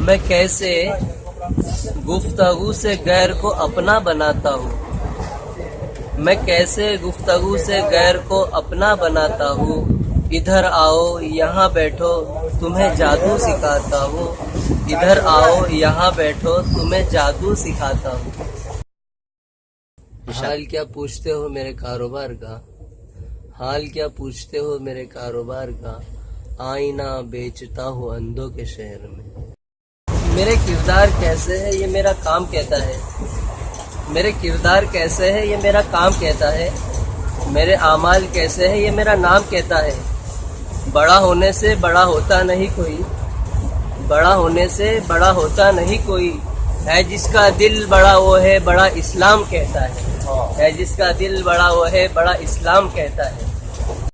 मैं कैसे गुफ्तगू से गैर को अपना बनाता हूँ। मैं कैसे गुफ्तगू से गैर को अपना बनाता हूँ। इधर आओ यहाँ बैठो तुम्हें जादू सिखाता हूँ। इधर आओ यहाँ बैठो तुम्हें जादू सिखाता हूँ। हाल क्या पूछते हो मेरे कारोबार का, हाल क्या पूछते हो मेरे कारोबार का। आईना बेचता हूँ अंधों के शहर में। मेरे किरदार कैसे है ये मेरा काम कहता है। मेरे किरदार कैसे है ये मेरा काम कहता है। मेरे आमाल कैसे है ये मेरा नाम कहता है। बड़ा होने से बड़ा होता नहीं कोई, बड़ा होने से बड़ा होता नहीं कोई। है जिसका दिल बड़ा वो है बड़ा इस्लाम कहता है जिसका दिल बड़ा वो है बड़ा इस्लाम कहता है।